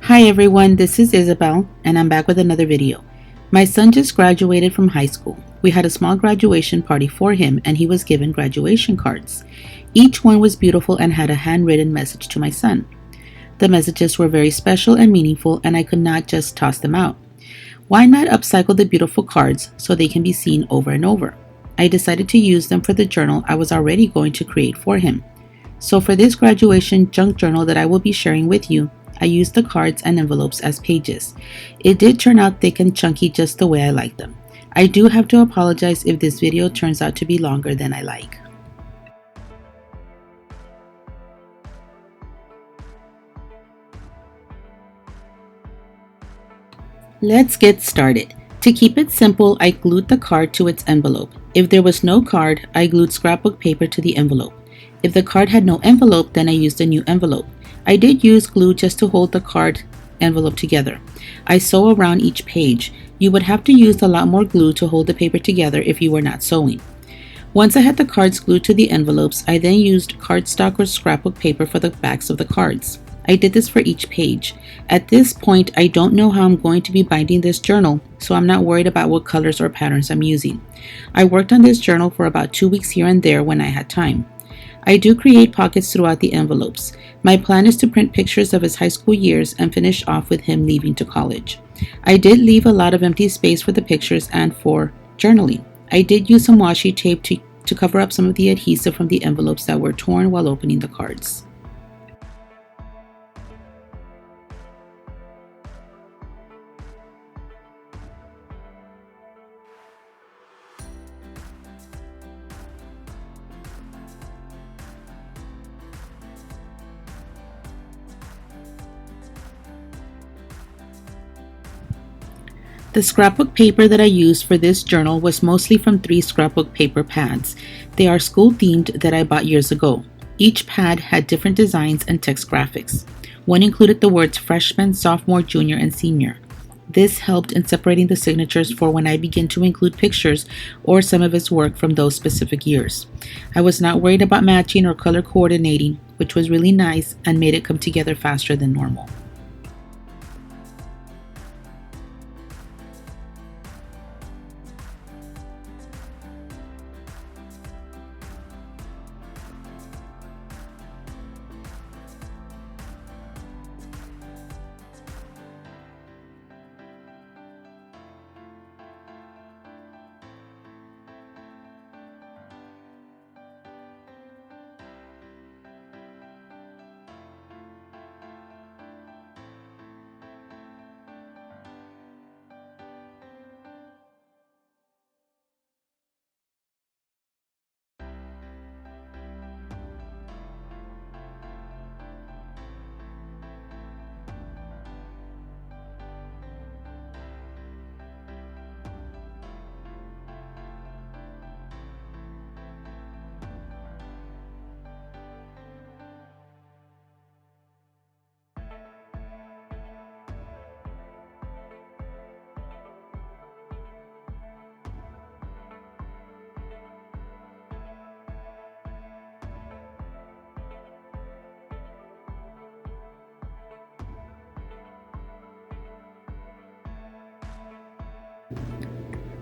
Hi everyone, this is Isabel and I'm back with another video. My son just graduated from high school. We had a small graduation party for him and he was given graduation cards. Each one was beautiful and had a handwritten message to my son. The messages were very special and meaningful and I could not just toss them out. Why not upcycle the beautiful cards so they can be seen over and over? I decided to use them for the journal I was already going to create for him. So for this graduation junk journal that I will be sharing with you, I used the cards and envelopes as pages. It did turn out thick and chunky just the way I like them. I do have to apologize if this video turns out to be longer than I like. Let's get started. To keep it simple, I glued the card to its envelope. If there was no card, I glued scrapbook paper to the envelope. If the card had no envelope, then I used a new envelope. I did use glue just to hold the card envelope together. I sew around each page. You would have to use a lot more glue to hold the paper together if you were not sewing. Once I had the cards glued to the envelopes, I then used cardstock or scrapbook paper for the backs of the cards. I did this for each page. At this point, I don't know how I'm going to be binding this journal, so I'm not worried about what colors or patterns I'm using. I worked on this journal for about 2 weeks here and there when I had time. I do create pockets throughout the envelopes. My plan is to print pictures of his high school years and finish off with him leaving to college. I did leave a lot of empty space for the pictures and for journaling. I did use some washi tape to cover up some of the adhesive from the envelopes that were torn while opening the cards. The scrapbook paper that I used for this journal was mostly from 3 scrapbook paper pads. They are school themed that I bought years ago. Each pad had different designs and text graphics. One included the words freshman, sophomore, junior, and senior. This helped in separating the signatures for when I begin to include pictures or some of his work from those specific years. I was not worried about matching or color coordinating, which was really nice and made it come together faster than normal.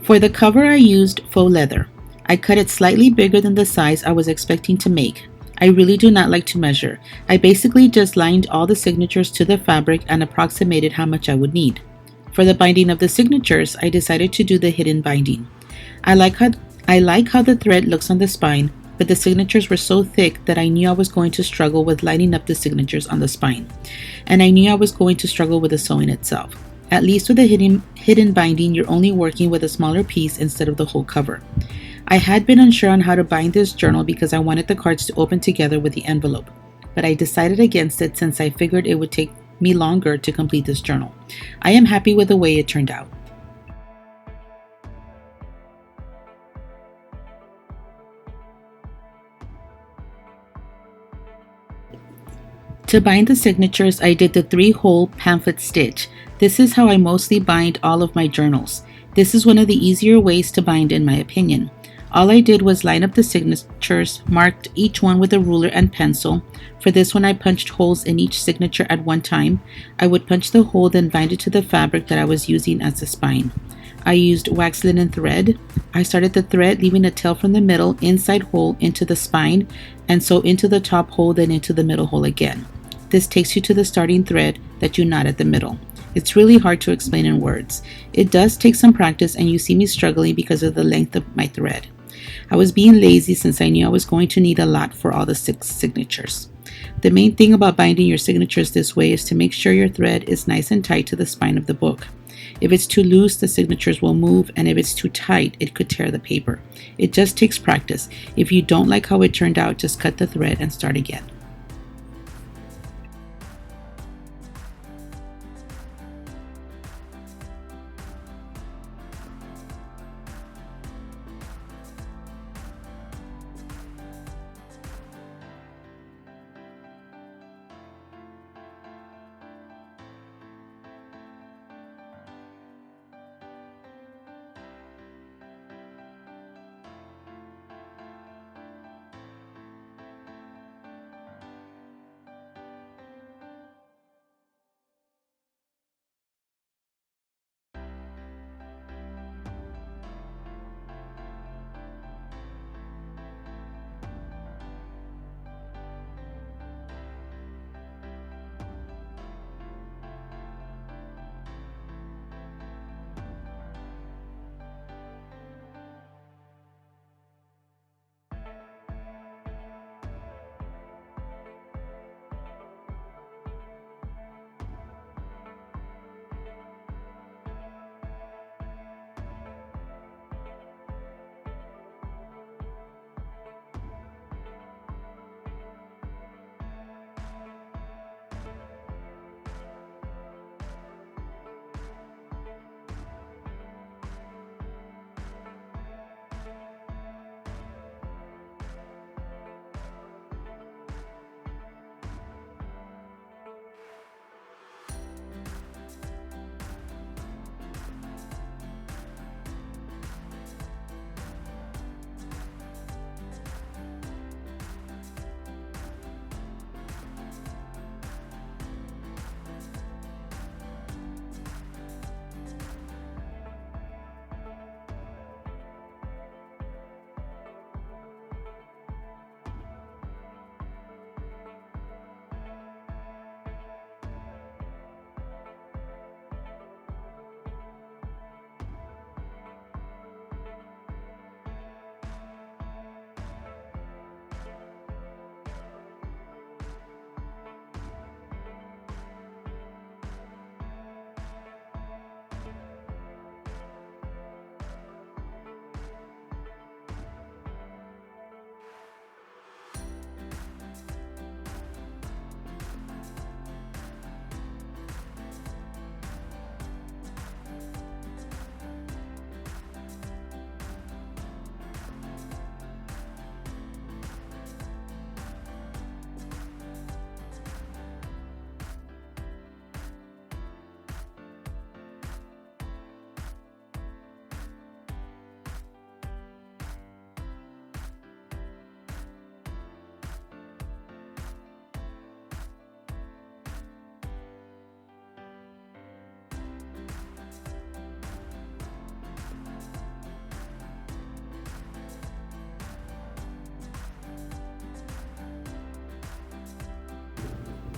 For the cover, I used faux leather. I cut it slightly bigger than the size I was expecting to make. I really do not like to measure. I basically just lined all the signatures to the fabric and approximated how much I would need. For the binding of the signatures, I decided to do the hidden binding. I like how the thread looks on the spine, but the signatures were so thick that I knew I was going to struggle with lining up the signatures on the spine. And I knew I was going to struggle with the sewing itself. At least with a hidden binding, you're only working with a smaller piece instead of the whole cover. I had been unsure on how to bind this journal because I wanted the cards to open together with the envelope, but I decided against it since I figured it would take me longer to complete this journal. I am happy with the way it turned out. To bind the signatures, I did the 3-hole pamphlet stitch. This is how I mostly bind all of my journals. This is one of the easier ways to bind in my opinion. All I did was line up the signatures, marked each one with a ruler and pencil. For this one, I punched holes in each signature at one time. I would punch the hole, then bind it to the fabric that I was using as the spine. I used wax linen thread. I started the thread, leaving a tail from the middle inside hole into the spine, and so into the top hole, then into the middle hole again. This takes you to the starting thread that you knot at the middle. It's really hard to explain in words. It does take some practice, and you see me struggling because of the length of my thread. I was being lazy since I knew I was going to need a lot for all the 6 signatures. The main thing about binding your signatures this way is to make sure your thread is nice and tight to the spine of the book. If it's too loose, the signatures will move, and if it's too tight, it could tear the paper. It just takes practice. If you don't like how it turned out, just cut the thread and start again.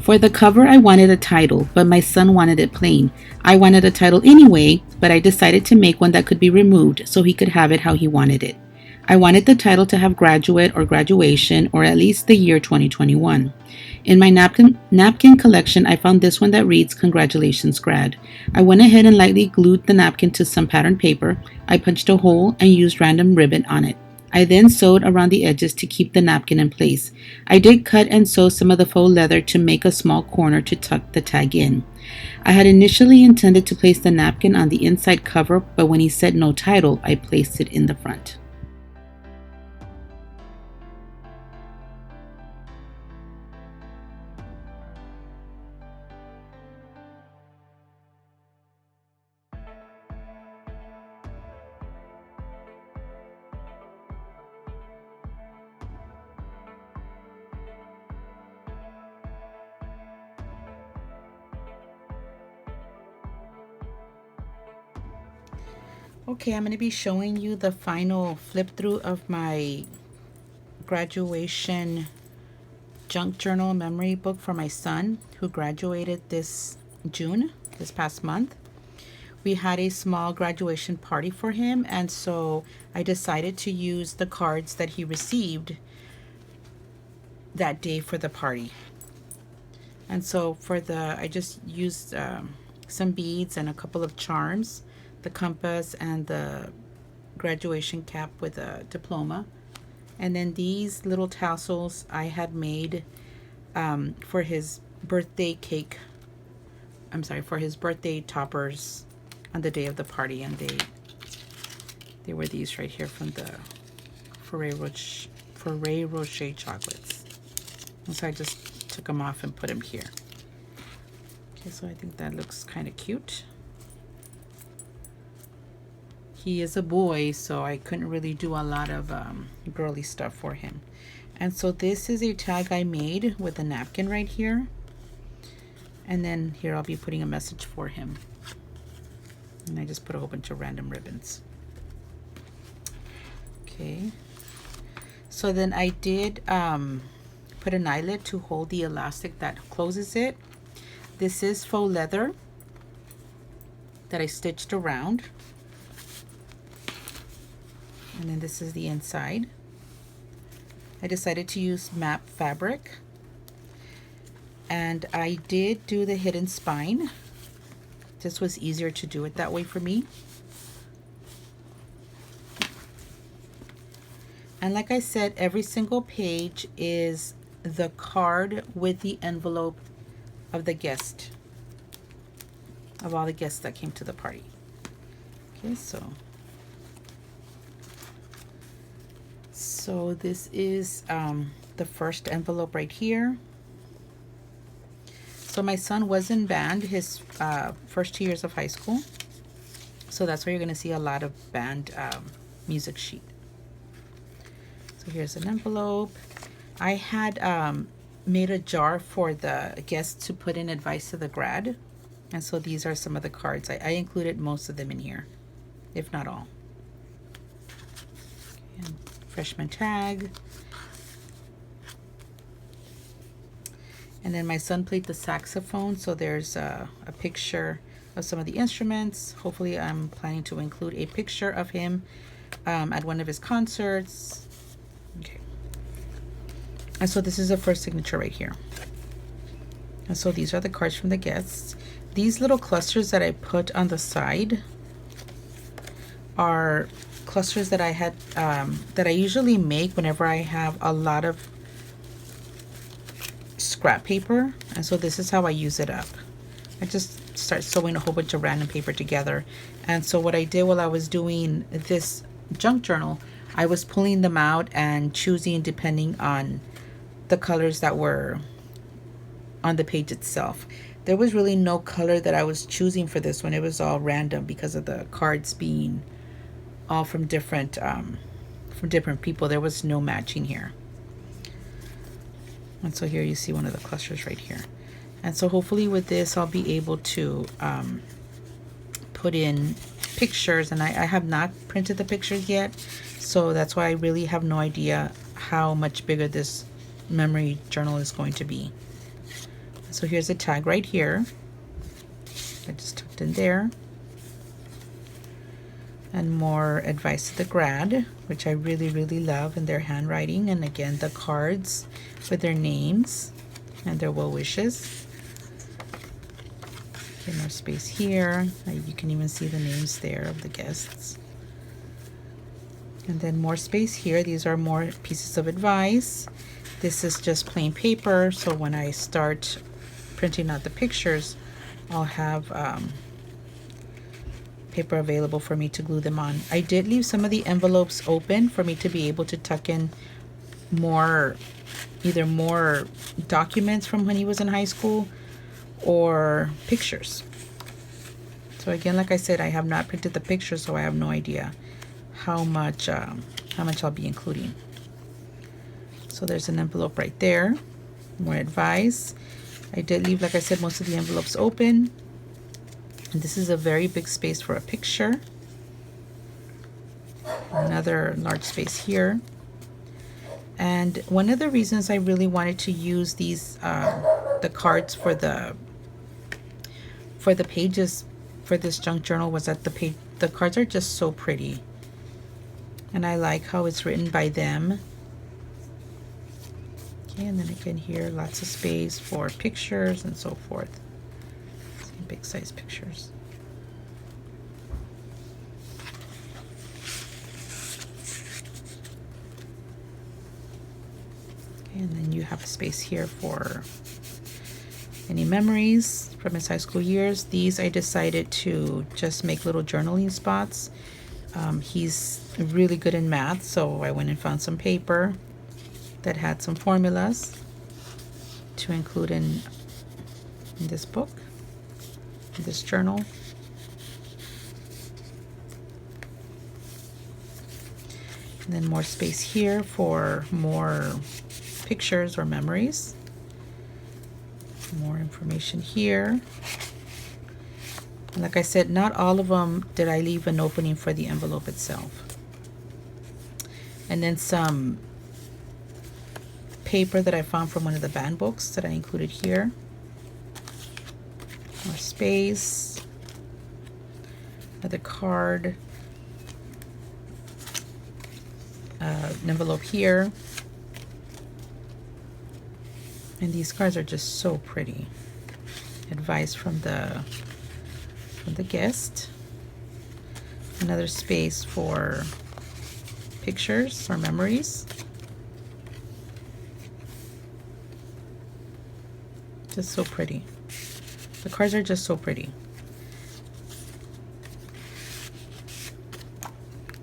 For the cover, I wanted a title, but my son wanted it plain. I wanted a title anyway, but I decided to make one that could be removed so he could have it how he wanted it. I wanted the title to have graduate or graduation, or at least the year 2021. In my napkin collection, I found this one that reads, "Congratulations, Grad." I went ahead and lightly glued the napkin to some patterned paper. I punched a hole and used random ribbon on it. I then sewed around the edges to keep the napkin in place. I did cut and sew some of the faux leather to make a small corner to tuck the tag in. I had initially intended to place the napkin on the inside cover, but when he said no title, I placed it in the front. Okay, I'm going to be showing you the final flip through of my graduation junk journal memory book for my son who graduated this June, this past month. We had a small graduation party for him, and so I decided to use the cards that he received that day for the party. And so I just used some beads and a couple of charms, the compass and the graduation cap with a diploma. And then these little tassels I had made for his birthday cake. I'm sorry, for his birthday toppers on the day of the party. And they were these right here from the Ferrero Rocher chocolates. And so I just took them off and put them here. Okay, so I think that looks kind of cute. He is a boy, so I couldn't really do a lot of girly stuff for him. And so this is a tag I made with a napkin right here. And then here I'll be putting a message for him. And I just put a whole bunch of random ribbons. Okay. So then I did put an eyelet to hold the elastic that closes it. This is faux leather that I stitched around. And then this is the inside. I decided to use map fabric. And I did do the hidden spine. This was easier to do it that way for me. And like I said, every single page is the card with the envelope of the guest, of all the guests that came to the party. Okay, so this is the first envelope right here. So my son was in band his first 2 years of high school. So that's where you're going to see a lot of band music sheet. So here's an envelope. I had made a jar for the guests to put in advice to the grad. And so these are some of the cards. I included most of them in here, if not all. And freshman tag. And then my son played the saxophone, so there's a picture of some of the instruments. Hopefully I'm planning to include a picture of him at one of his concerts. Okay. And so this is the first signature right here. And so these are the cards from the guests. These little clusters that I put on the side are clusters that I had that I usually make whenever I have a lot of scrap paper. And so this is how I use it up. I just start sewing a whole bunch of random paper together. And so what I did while I was doing this junk journal, I was pulling them out and choosing depending on the colors that were on the page itself. There was really no color that I was choosing for this one. It was all random because of the cards being all from different people. There was no matching here. And so here you see one of the clusters right here. And so hopefully with this I'll be able to put in pictures, and I have not printed the pictures yet, so that's why I really have no idea how much bigger this memory journal is going to be. So here's a tag right here. I just tucked in there. And more advice to the grad, which I really, really love, and their handwriting. And again, the cards with their names and their well wishes. Okay, more space here. You can even see the names there of the guests. And then more space here. These are more pieces of advice. This is just plain paper, so when I start printing out the pictures, I'll have paper available for me to glue them on. I did leave some of the envelopes open for me to be able to tuck in either more documents from when he was in high school or pictures. So again, like I said, I have not printed the pictures, so I have no idea how much I'll be including. So there's an envelope right there, more advice. I did leave, like I said, most of the envelopes open. And this is a very big space for a picture. Another large space here. And one of the reasons I really wanted to use these the cards for the pages for this junk journal was that the cards are just so pretty, and I like how it's written by them. Okay, and then again here, lots of space for pictures and so forth. Some big size pictures. Okay, and then you have a space here for any memories from his high school years. These I decided to just make little journaling spots. He's really good in math, so I went and found some paper that had some formulas to include in this book, in this journal. And then more space here for more pictures or memories. More information here. And like I said, not all of them did I leave an opening for the envelope itself. And then some paper that I found from one of the band books that I included here. More space. Another card. An envelope here. And these cards are just so pretty. Advice from the guest. Another space for pictures or memories. Just so pretty. The cards are just so pretty.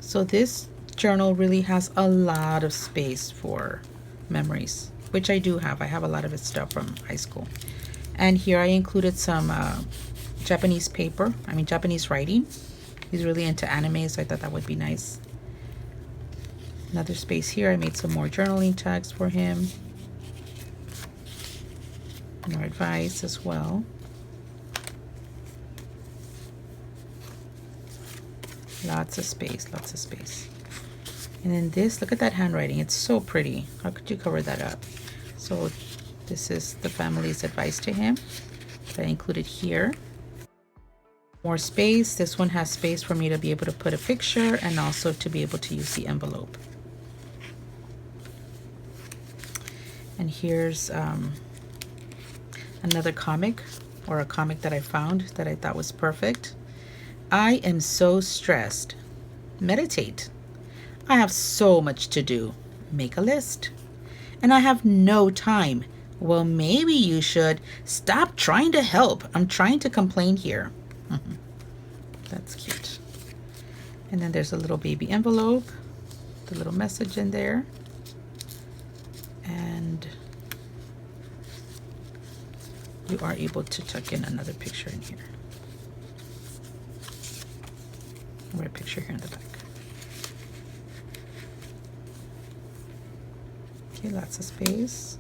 So this journal really has a lot of space for memories, which I do have. I have a lot of his stuff from high school. And here I included some Japanese paper, Japanese writing. He's really into anime, so I thought that would be nice. Another space here, I made some more journaling tags for him. More advice as well. Lots of space, lots of space. And then this, look at that handwriting. It's so pretty. How could you cover that up? So this is the family's advice to him that I included here. More space. This one has space for me to be able to put a picture and also to be able to use the envelope. And here's another comic, or a comic that I found that I thought was perfect. I am so stressed. Meditate. I have so much to do. Make a list. And I have no time. Well, maybe you should stop trying to help. I'm trying to complain here. That's cute. And then there's a little baby envelope, the little message in there. And you are able to tuck in another picture in here. Or a picture here in the back. Okay, lots of space.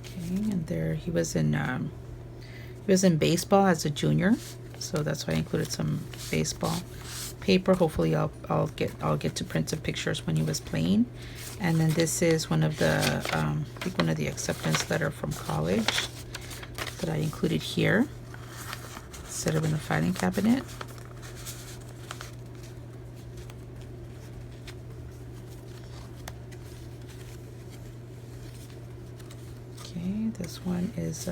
Okay, and there he was in baseball as a junior, so that's why I included some baseball paper. Hopefully I'll get to print some pictures when he was playing. And then this is one of the I think one of the acceptance letter from college that I included here, set up in a filing cabinet. Okay, this one is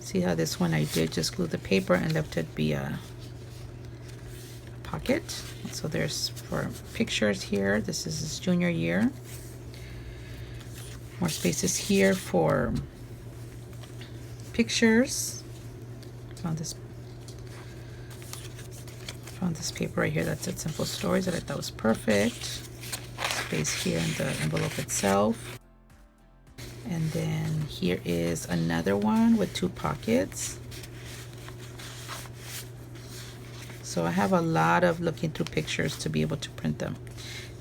see how this one I did just glue the paper and left it be a pocket. So there's for pictures here. This is his junior year. More spaces here for pictures. Found this paper right here that said simple stories that I thought was perfect. Space here in the envelope itself. And then here is another one with 2 pockets. So I have a lot of looking through pictures to be able to print them.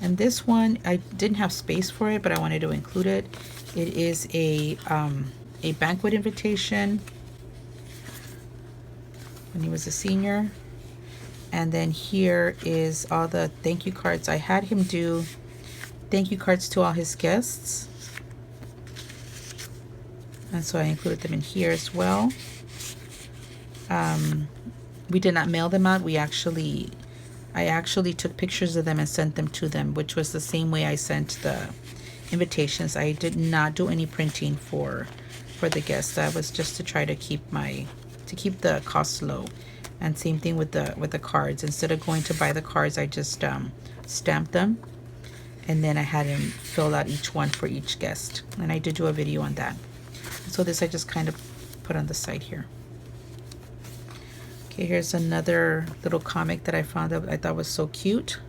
And this one, I didn't have space for it, but I wanted to include it. It is a banquet invitation when he was a senior. And then here is all the thank you cards. I had him do thank you cards to all his guests, and so I included them in here as well. We did not mail them out. I actually took pictures of them and sent them to them, which was the same way I sent the invitations. I did not do any printing for the guests. That was just to try to keep the costs low. And same thing with the cards. Instead of going to buy the cards, I just stamped them, and then I had him fill out each one for each guest. And I did do a video on that. So this I just kind of put on the side here. Okay, here's another little comic that I found that I thought was so cute.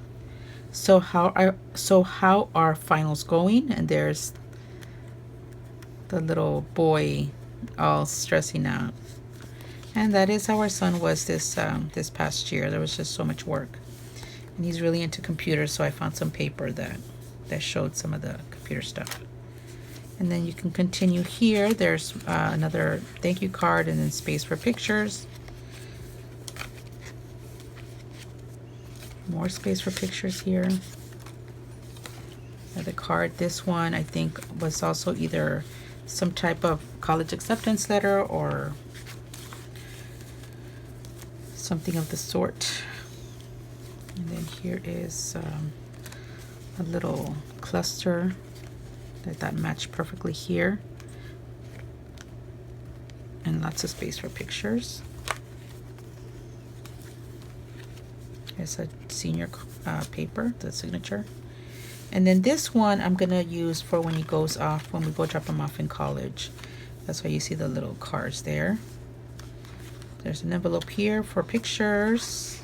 So how are finals going? And there's the little boy all stressing out. And that is how our son was this past year. There was just so much work, and he's really into computers, so I found some paper that showed some of the computer stuff. And then you can continue here. There's another thank you card, and then space for pictures. More space for pictures here. Another card. This one I think was also either some type of college acceptance letter or something of the sort. And then here is a little cluster that matched perfectly here, and lots of space for pictures. Here's a senior paper, the signature. And then this one I'm gonna use for when he goes off, when we go drop him off in college. That's why you see the little cars there. There's an envelope here for pictures,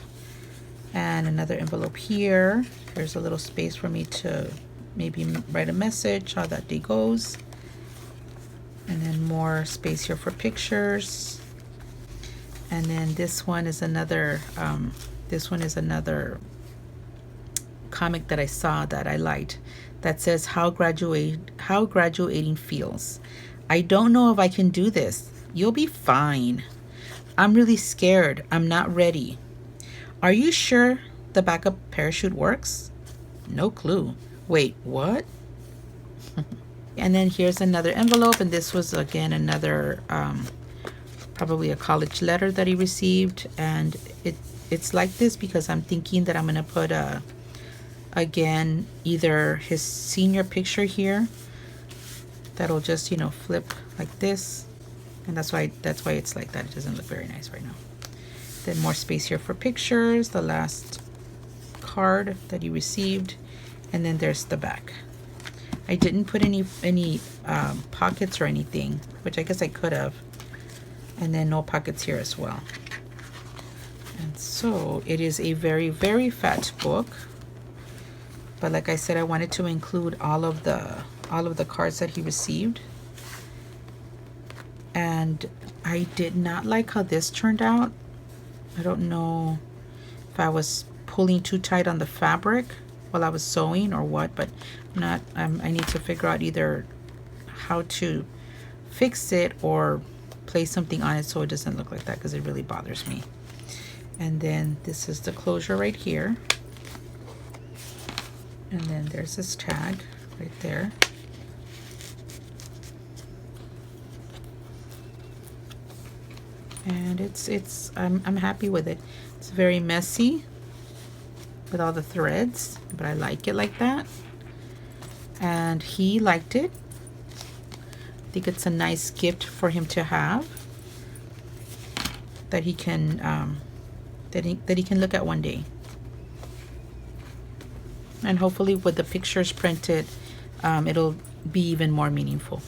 and another envelope here. There's a little space for me to maybe write a message how that day goes. And then more space here for pictures. And then this one is another comic that I saw that I liked, that says how graduating feels. I don't know if I can do this. You'll be fine. I'm really scared. I'm not ready. Are you sure the backup parachute works? No clue. Wait, what? And then here's another envelope, and this was again another probably a college letter that he received, and it's like this because I'm thinking that I'm gonna put again either his senior picture here that'll just, you know, flip like this. And that's why it's like that. It doesn't look very nice right now. Then more space here for pictures, the last card that he received, and then there's the back. I didn't put any pockets or anything, which I guess I could have. And then no pockets here as well. And so it is a very, very fat book. But like I said, I wanted to include all of the cards that he received. And I did not like how this turned out. I don't know if I was pulling too tight on the fabric while I was sewing or what, but I need to figure out either how to fix it or place something on it so it doesn't look like that, because it really bothers me. And then this is the closure right here. And then there's this tag right there. And I'm happy with it. It's very messy with all the threads, but I like it like that. And he liked it. I think it's a nice gift for him to have that he can that he can look at one day. And hopefully with the pictures printed, it'll be even more meaningful.